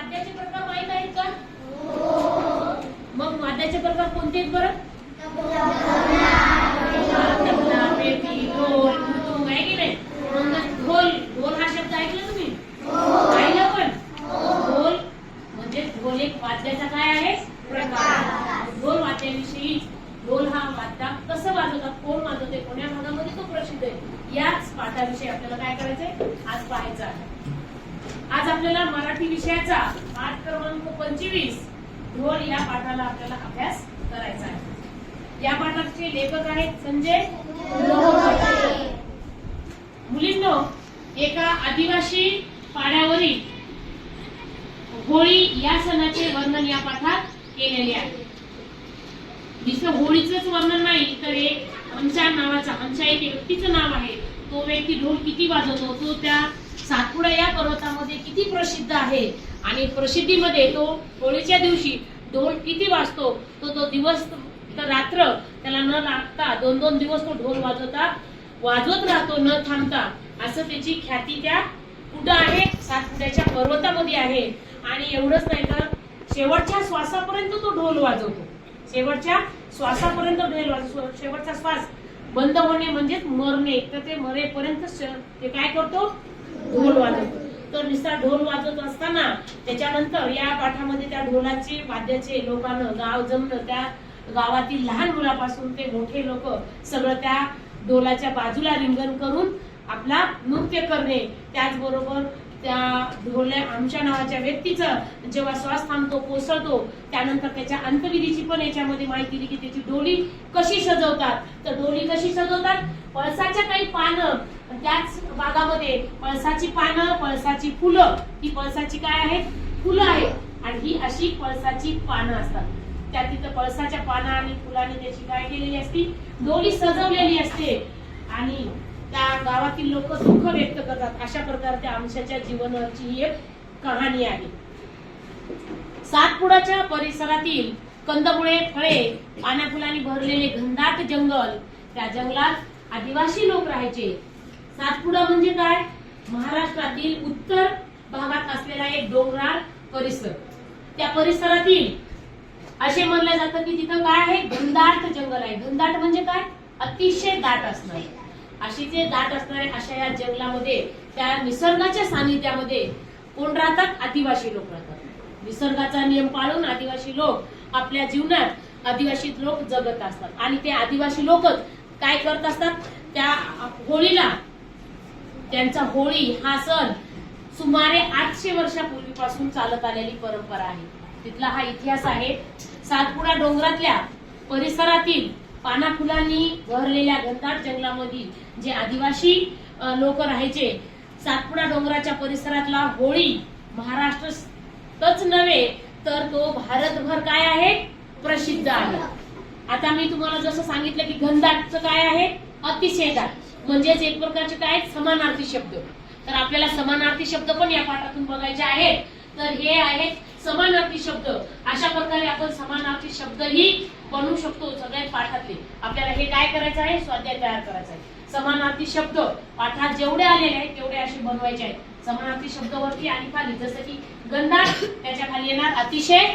वाद्याचे प्रकार माहित आहेत का? मग वाद्याचे प्रकार कोणते आहेत बरं? तबला, पेटी, ढोल, मृदुंग आहे की नाही? मग ढोल, ढोल हा शब्द ऐकला तुम्ही? ऐकला पण? ढोल म्हणजे ढोल एक वाद्याचा काय आहे? प्रकार. ढोल वाद्याविषयी, ढोल हा वाद्य कसं वाजवतात, कोण वाजवते, कोण्या भागामध्ये तो प्रसिद्ध आहे, याच पाठाविषयी आपल्याला काय करायचंय आज पाहायचं आहे. आज आपल्याला मराठी विषयाचा पाठ क्रमांक 25 ढोल या पाठाला आपल्याला अभ्यास करायचा आहे. या पाठाचे लेखक आहेत संजय लोहोटे. मुलींनो, एका आदिवासी पाड्यावरील होळी या सणाचे वर्णन या पाठात केलेले आहे. नुसतं होळीचंच वर्णन नाही तर एक हंसा नावाचा, हंसा एक व्यक्तीचं नाव आहे, तो व्यक्ती ढोल किती वाजवतो, तो त्या सातपुडा या पर्वतामध्ये किती प्रसिद्ध आहे आणि प्रसिद्धीमध्ये तो होळीच्या दिवशी ढोल किती वाजतो, तो दिवस तर रात्र त्याला न लागता 2-2 दिवस तो ढोल वाजवत राहतो न थांबता. असं त्याची ख्याती त्या कुठं आहे? सातपुड्याच्या पर्वतामध्ये आहे. आणि एवढंच नाही तर शेवटच्या श्वासापर्यंत तो ढोल वाजवतो. शेवटच्या श्वासापर्यंत ढोल वाजवतो. शेवटचा श्वास बंद होणे म्हणजेच मरणे, तर ते मरेपर्यंत ते काय करतो? ढोल वाजवतो. तर नुसता ढोल वाजवत असताना त्याच्यानंतर या पाठामध्ये त्या ढोलाचे वाद्याचे लोकांना गाव जमलं, त्या गावातील लहान मुलापासून ते मोठे लोक सगळं त्या ढोलाच्या बाजूला रिंगण करून आपला नृत्य करणे. त्याचबरोबर त्या ढोल्या आमच्या नावाच्या व्यक्तीचं जेव्हा श्वास थांबतो, कोसळतो, त्यानंतर त्याच्या अंत्यविधीची पण याच्यामध्ये माहिती दिली की त्याची डोली कशी सजवतात. तर डोली कशी सजवतात? पळसाच्या काही पानं, त्याच भागामध्ये पळसाची पानं, पळसाची फुलं, ही पळसाची काय आहेत? फुलं आहेत. आणि ही अशी पळसाची पानं असतात. त्या तिथं पळसाच्या पानं आणि फुलाने त्याची काय केलेली असती? डोली सजवलेली असते. आणि त्या गावातील लोक दुःख व्यक्त करतात. अशा प्रकारे त्या आमच्याच्या जीवनाची ही एक कहाणी आहे. सातपुडाच्या परिसरातील कंदमुळे, फळे, पाना फुलांनी भरलेले घनदाट जंगल, त्या जंगलात आदिवासी लोक राहायचे. सातपुडा म्हणजे काय? महाराष्ट्रातील उत्तर भागात असलेला एक डोंगराळ परिसर. त्या परिसरातील असे म्हणलं जातं की तिथं काय आहे? घनदाट जंगल आहे. घनदाट म्हणजे काय? अतिशय दाट असणारे. अशी जे दाट असणारे अशा या जंगलामध्ये, त्या निसर्गाच्या सानिध्यामध्ये कोण राहतात? आदिवासी लोक राहतात. निसर्गाचा नियम पाळून आदिवासी लोक आपल्या जीवनात आदिवासी लोक जगत असतात. आणि ते आदिवासी लोकच काय करत असतात? त्या होळीला, त्यांचा होळी हा सण सुमारे 800 वर्षापूर्वीपासून चालत आलेली परंपरा आहे. तिथला हा इतिहास आहे. सातपुडा डोंगरातल्या परिसरातील पाना फुलांनी भरलेल्या घनदाट जंगलामधील जे आदिवासी लोक राहायचे, सातपुडा डोंगराच्या परिसरातला होळी महाराष्ट्रच नव्हे तर तो भारतभर काय आहे? प्रसिद्ध आहे. आता मी तुम्हाला जसं सांगितलं की घनदाटचं काय आहे? अतिशय दाट, म्हणजेच एक प्रकारचे काय? समानार्थी शब्द. तर आपल्याला समानार्थी शब्द पण या पाठातून बघायचे आहेत. तर हे आहेत समानार्थी शब्द. अशा प्रकारे आपण समानार्थी शब्दही बनवू शकतो सगळ्या पाठातले. आपल्याला हे काय करायचं आहे? स्वाध्याय तयार करायचा आहे. समानार्थी शब्द पाठात जेवढे आलेले आहेत तेवढे असे बनवायचे आहेत. समानार्थी शब्द वरती आणि खाली, जसं की घनदाट, त्याच्या खाली येणार अतिशय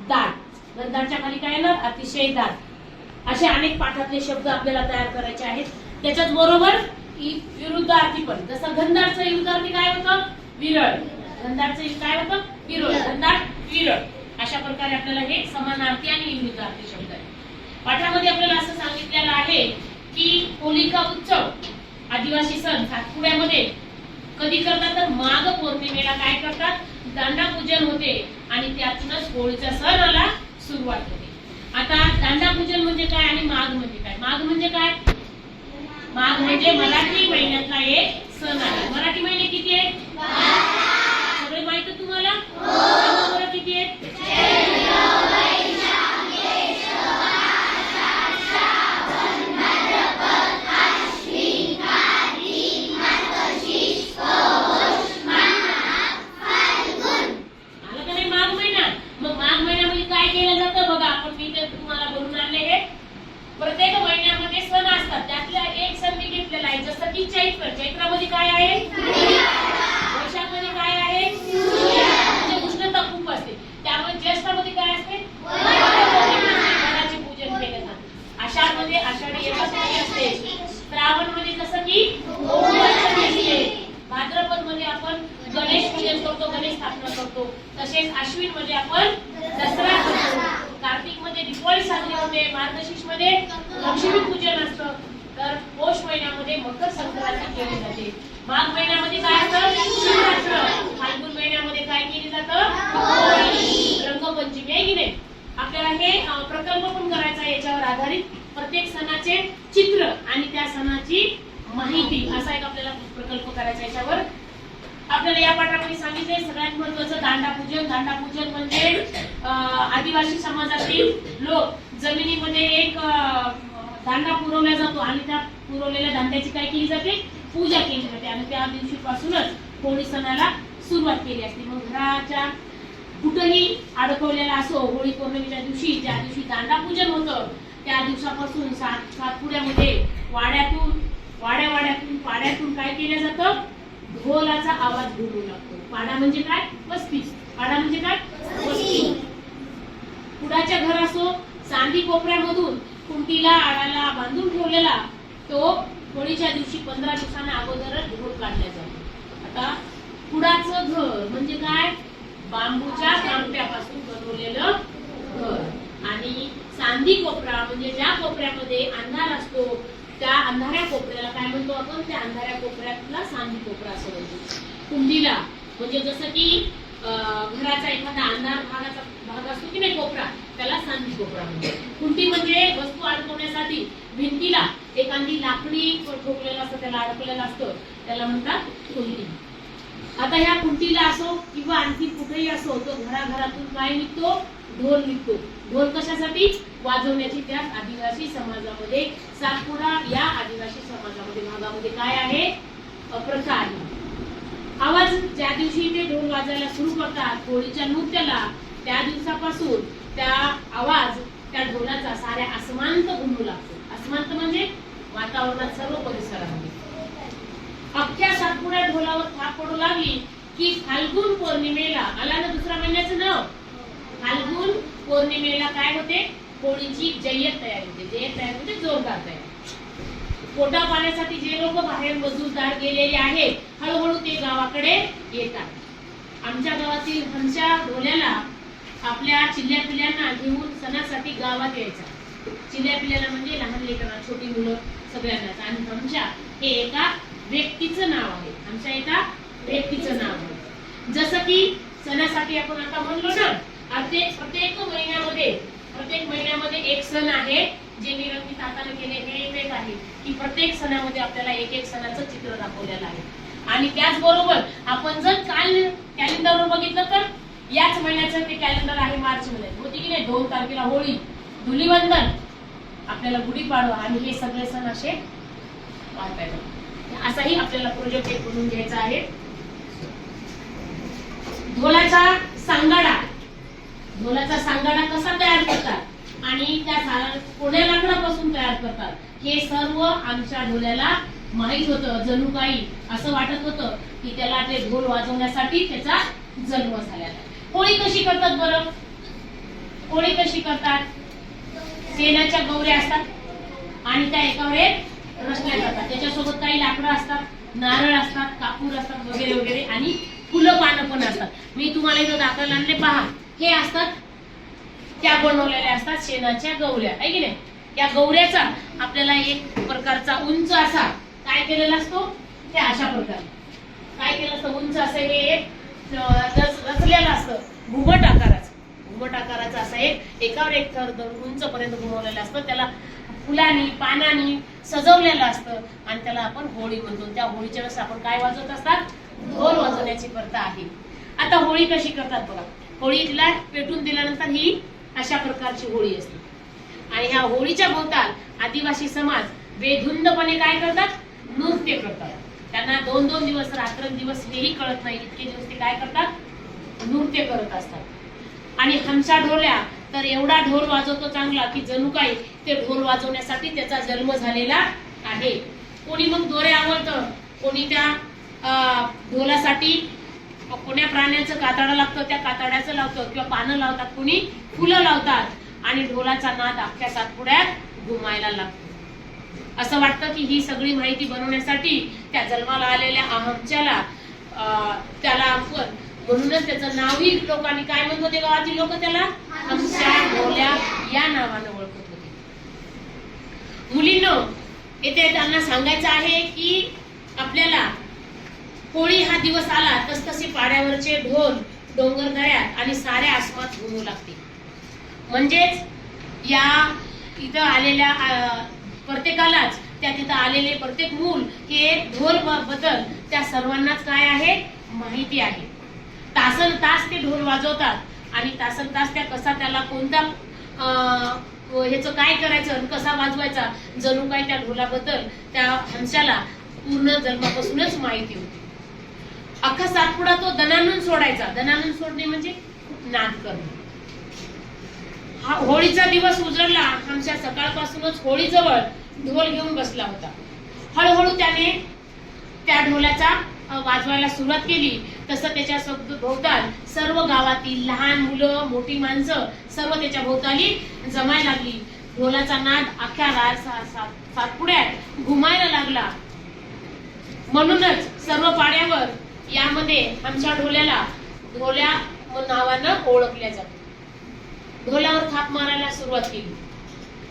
दाट. घनदाटच्या खाली काय येणार? अतिशय दाट. असे अनेक पाठातले शब्द आपल्याला तयार करायचे आहेत. त्याच्याच बरोबर विरुद्धार्थी पण, जसं घनदाटचं विरुद्धार्थी काय होतं? विरळ. घनदाटचं काय होतं? विरळ. घनदाट, विरळ. अशा प्रकारे आपल्याला हे समानार्थी आणि विरुद्धार्थी शब्द आहे. पाठामध्ये आपल्याला असं सांगितलेलं आहे की होलिका उत्सव आदिवासी सण सातपुड्यामध्ये कधी करतात? तर माघ पौर्णिमेला काय करतात? दांडा पूजन होते आणि त्यातूनच होळीचा सणाला सुरुवात होते. आता दांडा पूजन म्हणजे काय आणि माघ म्हणजे काय? माघ म्हणजे काय? माघ म्हणजे मराठी महिन्यातला एक सण आहे. मराठी महिने किती आहेत? सगळे माहित आहे तुम्हाला? बरं किती आहेत? प्रत्येक महिन्यामध्ये सण असतात. त्यातला एक सण मी घेतलेला आहे, जसं की चैत्र. चैत्रामध्ये काय आहे? वैशाखमध्ये काय आहे? म्हणजे उष्णता खूप करतो, तसेच अश्विन मध्ये आपण दसरा करतो, कार्तिक मध्ये दिवाळी साजरी होते, मार्गशीर्ष मध्ये लक्ष्मी पूजन असतं, तर पौष महिन्यामध्ये मकर संक्रांती केली जाते, माघ महिन्यामध्ये काय असतं शिवरात्र, फाल्गुन महिन्यामध्ये काय केली जातं होळी, रंगपंचमी आहे की नाही. आपल्याला हे प्रकल्प पण करायचा आहे, याच्यावर आधारित प्रत्येक सणाचे चित्र आणि त्या सणाची माहिती असा एक आपल्याला प्रकल्प करायचा. याच्यावर आपल्याला या पाठामध्ये सांगितले सगळ्यात महत्त्वाचं दांडापूजन. दांडापूजन म्हणजे आदिवासी समाजातील लोक जमिनीमध्ये एक दांडा पुरवला जातो आणि त्या पुरवलेल्या दांड्याची काय केली जाते पूजा केली जाते आणि त्या दिवशीपासूनच होळी सणाला सुरुवात केली असते. मग घराच्या कुठेही अडकवलेला असो, होळी पौर्णिमेच्या दिवशी ज्या दिवशी दांडापूजन होतं त्या दिवसापासून सातपुड्यामध्ये वाड्यातून पाड्यातून काय केलं जातं ढोलाचा आवाज घुमू लागतो. पाडा म्हणजे काय वस्ती, पाडा म्हणजे काय वस्ती. कुडाच्या घर असो, सांदी कोपऱ्यामधून कुंटीला आडाला बांधून ठेवलेला तो होळीच्या दिवशी 15 दिवसांना अगोदरच ढोल काढला जातो. आता कुडाचं घर म्हणजे काय बांबूच्या कांप्यापासून बनवलेलं घर आणि सांदी कोपरा म्हणजे ज्या कोपऱ्यामध्ये अंधार असतो त्या अंधाऱ्या कोपऱ्याला काय म्हणतो आपण, त्या अंधाऱ्या कोपऱ्यातला सांदी कोपरा असं म्हणतो. कुंडीला म्हणजे जसं की घराचा एखादा अंधार भाग असतो की नाही कोपरा, त्याला सांदी कोपरा म्हणतो. कुंडी म्हणजे वस्तू अडकवण्यासाठी भिंतीला एखादी लाकडी ठोकलेलं असतं, त्याला अडकलेलं असतं, त्याला म्हणतात कुंडी. आता ह्या कुंटीला असो किंवा आणखी कुठेही असो तो घराघरातून काय निघतो ढोल निघतो. ढोल कशासाठी वाजवण्याची त्या आदिवासी समाजामध्ये सातपुडा या आदिवासी समाजामध्ये भागामध्ये काय आहे प्रथा आहे. आवाज ज्या दिवशी ते ढोल वाजायला सुरू करतात होळीच्या नृत्याला त्या दिवसापासून त्या आवाज त्या ढोलाचा साऱ्या आसमांत घुमू लागतो. आसमांत म्हणजे वातावरणात सर्व परिसरामध्ये. अख्ख्या सातपुड्या ढोलावर थाप पडू लागली की फाल्गुन पौर्णिमेला आला ना दुसऱ्या महिन्याचं नाव फाल्गुन पौर्णिमेला काय होते होळीची जय्यत तयारी होते. जय्यत तयारी म्हणजे जोरदार तयारी. पोटा पाण्यासाठी जे लोक बाहेर मजूरदार गेलेले आहेत हळूहळू ते गावाकडे येतात. आमच्या गावातील हंशा ढोल्याला आपल्या चिल्ल्या पिल्यांना घेऊन सणासाठी गावात यायचा. चिल्ल्या पिल्ल्याला म्हणजे लहान लेकरांना छोटी मुलं सगळ्यांनाच. आणि हंशा हे एका व्यक्तीचं नाव आहे. आमच्या एका व्यक्तीचं नाव आहे. जसं की सणासाठी आपण आता म्हणलो ना प्रत्येक महिन्यामध्ये एक सण आहे जे निरंकित हाताने केले. हे एक आहे की प्रत्येक सणामध्ये आपल्याला एक सणाचं चित्र दाखवलेलं आहे. आणि त्याचबरोबर आपण जर काल कॅलेंडरवर बघितलं तर याच महिन्याचं ते कॅलेंडर आहे मार्च महिन्यात होती की नाही. 2 तारखेला होळी, धुलीवंदन, आपल्याला गुढीपाडवा आणि हे सगळे सण असे पाहता येतात. असाही आपल्याला प्रोजेक्ट एक बनवून घ्यायचा आहे. ढोलाचा सांगाडा कसा तयार करतात आणि त्या कोण्या लाकडापासून तयार करतात हे सर्व आमच्या ढोल्याला माहित होतं. जणू काही असं वाटत होतं की त्याला ते ढोल वाजवण्यासाठी त्याचा जन्म झालेला आहे. होळी कशी करतात बरं? होळी कशी करतात? शेणाच्या गौऱ्या असतात आणि त्या एकावर एक रचल्या जातात. त्याच्यासोबत काही लाकडं असतात, नारळ असतात, कापूर असतात वगैरे वगैरे आणि फुलं पानं पण असतात. मी तुम्हाला इथं दाखवले आणले पहा. हे असतात त्या बनवलेल्या असतात शेणाच्या गौऱ्या आहे की नाही. या गौऱ्याचा आपल्याला एक प्रकारचा उंच असा काय केलेला असतो ते अशा प्रकारे काय केलं असतं उंच असं हे एक रचलेलं असतं घुमट आकाराचा असा एक एकावर एक थर उंच पर्यंत घुमवलेलं असतं. त्याला फुलांनी पानांनी सजवलेलं असतं आणि त्याला आपण होळी म्हणतो. त्या होळीच्या वेळेस आपण काय वाजवत असतात ढोल वाजवण्याची प्रथा आहे. आता होळी कशी करतात बघा. होळीला पेटून दिल्यानंतर ही अशा प्रकारची होळी असते आणि ह्या होळीच्या भोवताल आदिवासी समाज बेधुंदपणे काय करतात नृत्य करतात. त्यांना 2-2 दिवस रात्रंदिवस हेही कळत नाही इतके दिवस ते काय करतात नृत्य करत असतात. आणि हंसा ढोल्या तर एवढा ढोल वाजवतो चांगला की जणू काही ते ढोल वाजवण्यासाठी त्याचा जन्म झालेला आहे. कोणी मग दोरे आवडतं, कोणी त्या ढोलासाठी कोण्या प्राण्याचं कातडं लागतं त्या कातड्याचं लावतं किंवा पानं लावतात, कोणी फुलं लावतात आणि ढोलाचा नाद अख्ख्या सातपुड्यात घुमायला लागतो. असं वाटतं की ही सगळी माहिती बनवण्यासाठी त्या जन्माला आलेल्या अहमच्याला त्याला आपण म्हणूनच त्याचं नावही लोकांनी काय म्हणत होते, गावातील लोक त्याला हमशा ढोल्या या नावानं ओळखत होते. मुलींनो, येथे त्यांना सांगायचं आहे की आपल्याला होळी हा दिवस आला तसतसे पाड्यावरचे ढोल डोंगरदऱ्यात आणि साऱ्या आसमानात घुमू लागते. म्हणजेच या इथं आलेल्या प्रत्येकालाच, त्या तिथं आलेले प्रत्येक मूल हे ढोल बद्दल त्या सर्वांनाच काय आहे, माहिती आहे. तासन तास ते ढोल वाजवतात आणि तासन तास त्या कसा त्याला कोणत्या ह्याचं काय करायचं आणि कसा वाजवायचा, जणू काय त्या ढोलाबद्दल त्या हंसाला पूर्ण जन्मापासूनच माहिती होती. अख्खा सातपुडा तो दणानून सोडायचा. दणानून सोडणे म्हणजे नाद करणे. हा होळीचा दिवस उजळला. आमच्या सकाळपासूनच होळी जवळ ढोल घेऊन बसला होता. हळूहळू त्याने त्या ढोलाचा वाजवायला सुरुवात केली. तसं त्याच्या भोवताल सर्व गावातील लहान मुलं, मोठी माणसं सर्व त्याच्या भोवताली जमायला लागली. ढोलाचा नाद अख्ख्या सातपुड्यात घुमायला लागला. म्हणूनच सर्व पाड्यावर यामध्ये आमच्या ढोल्याला ढोल्या नावानं ओळखल्या जाते. ढोलावर थाप मारायला सुरुवात केली.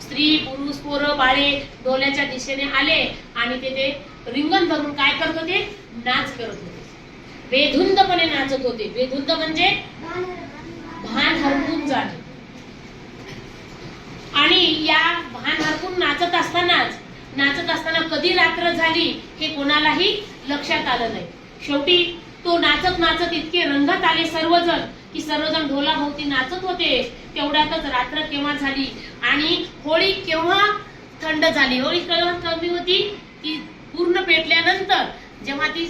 स्त्री, पुरुष, पोरं, बाळे ढोल्याच्या दिशेने आले आणि ते रिंगण धरून काय करत होते, नाच करत होते. बेधुंदपणे नाचत होते. बेधुंद म्हणजे भान हरपून जाणे. आणि या भान हरपून नाचत असताना कधी रात्र झाली हे कोणालाही लक्षात आलं नाही. शेवटी तो नाचत नाचत इतके रंगात आले सर्वजण की सर्वजण ढोलाभोवती नाचत होते. तेवढ्यातच रात्र केव्हा झाली आणि होळी केव्हा थंड झाली. होळी केव्हा कमी होती की पूर्ण पेटल्यानंतर, जेव्हा ती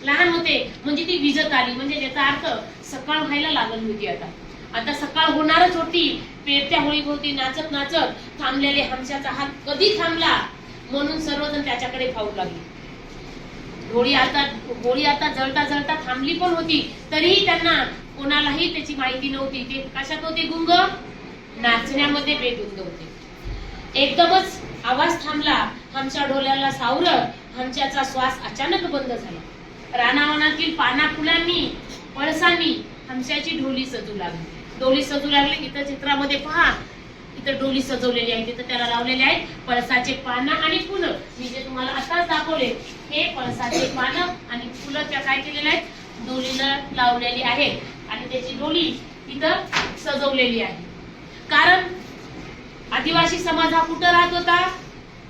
लहान होते म्हणजे ती विजत आली. म्हणजे याचा अर्थ सकाळ व्हायला लागली होती. आता सकाळ होणारच होती. पेटत्या होळीभोवती नाचत नाचत थांबलेले हमशाचा हात कधी थांबला म्हणून सर्वजण त्याच्याकडे पाहू लागले. होळी आता जळता जळता थांबली पण होती, तरीही त्यांना कोणालाही त्याची माहिती नव्हती. ते कशात होते गुंग, नाचण्यामध्ये बेधुंद होते. एकदमच आवाज थांबला. हमच्या ढोल्याला सावरलं. हमच्याचा श्वास अचानक बंद झाला. रानावनातील पाना फुलांनी, पळसांनी हमशाची ढोली सजू लागली. इथं चित्रामध्ये पहा, इथं डोली सजवलेली आहे. तिथं त्याला लावलेले आहेत पळसाचे पानं आणि फुलं. मी जे तुम्हाला आताच दाखवले हे पळसाचे पानं आणि फुलं त्या काय केलेले आहेत, डोलीला लावलेली आहेत आणि त्याची डोली इथं सजवलेली आहे. कारण आदिवासी समाज हा कुठं राहत होता,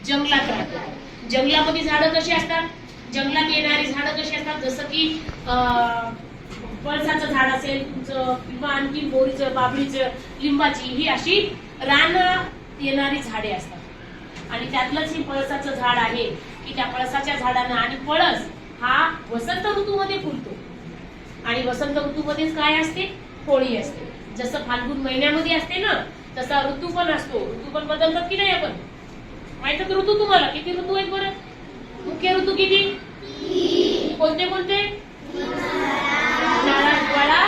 जंगलात राहत होता. जंगलामध्ये झाडं कशी असतात, जंगलात येणारी झाडं कशी असतात, जसं की पळसाचं झाड असेल तुमचं, किंवा आणखी बोरीचं, बाबळीचं, लिंबाची, ही अशी रानात येणारी झाडे असतात. आणि त्यातलंच हे पळसाचं झाड आहे की त्या पळसाच्या झाडानं, आणि पळस हा वसंत ऋतूमध्ये फुलतो आणि वसंत ऋतूमध्येच काय असते, होळी असते. जसं फाल्गुन महिन्यामध्ये असते ना, तसा ऋतू पण असतो. ऋतू पण बदलतात की नाही, आपण माहित आहे ऋतू तुम्हाला किती ऋतू आहेत बरं? मुख्य ऋतू किती, कोणते कोणते? उन्हाळा, हिवाळा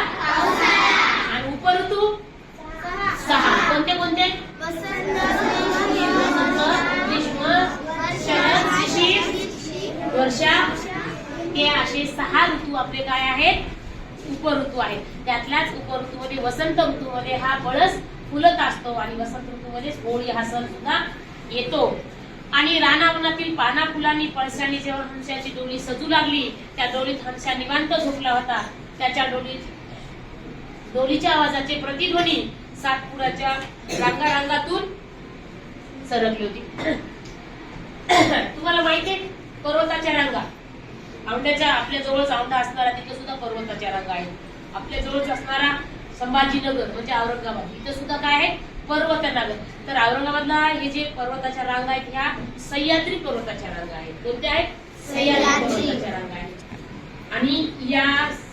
आणि उपऋतू 6. कोणते कोणते? ग्रीष्म, शरद, शिशिर, वर्षा. हे असे 6 ऋतू आपले काय आहेत, उपऋतू आहेत. त्यातल्याच उपऋतूमध्ये वसंत ऋतूमध्ये हा पळस फुलत असतो आणि वसंत ऋतूमध्येच होळी हा सण सुद्धा येतो. आणि रानावनातील पाना फुलांनी, पळसांनी जेव्हा हंसाची डोली सजू लागली, त्या डोलीत हंसा निवांत झोपला होता. त्याच्या डोलीच्या आवाजाचे प्रतिध्वनी सातपुड्याच्या रांगारांगातून सरकली होती. तुम्हाला माहिती आहे, पर्वताच्या रांगा, औंढ्याच्या आपल्या जवळच औंढा असणारा तिथे सुद्धा पर्वताच्या रांगा आहेत. आपल्या जवळच असणारा संभाजीनगर म्हणजे औरंगाबाद, इथे सुद्धा काय आहे, पर्वतनगर. तर औरंगाबादला हे जे पर्वताच्या रांगा आहेत, ह्या सह्याद्री पर्वताच्या रांगा आहेत. कोणत्या आहेत? सह्याद्री पर्वताच्या रांगा आहेत. आणि या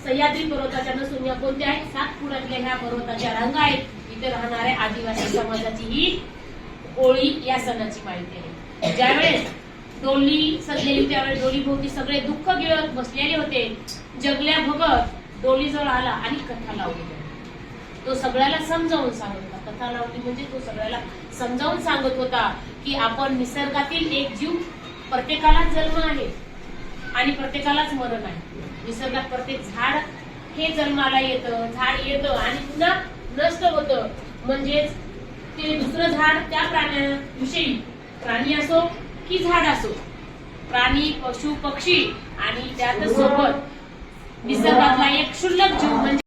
सह्याद्री पर्वताच्या नसून या कोणत्या आहेत, सातपुड्यातल्या ह्या पर्वताच्या रांगा आहेत. इथे राहणाऱ्या आदिवासी समाजाची ही होळी या सणाची माहिती आहे. ज्यावेळेस डोली सजलेली त्यावेळेस डोली भोवती सगळे दुःख गिळत बसलेले होते. जगल्या भगत डोलीजवळ आला आणि कथा लावली. तो सगळ्याला समजावून सांगत होता. कथा लावली म्हणजे तो सगळ्याला समजावून सांगत होता की आपण निसर्गातील एक जीव, प्रत्येकालाच जन्म आहे आणि प्रत्येकालाच मरण आहे. निसर्गात प्रत्येक झाड हे जन्माला येतं, झाड येतं आणि पुन्हा नष्ट होतं. म्हणजेच ते दुसरं झाड त्या प्राण्याविषयी, प्राणी असो की झाड असो, प्राणी पशु पक्षी आणि त्यातच सोबत निसर्गातला एक क्षुल्लक जीव म्हणजे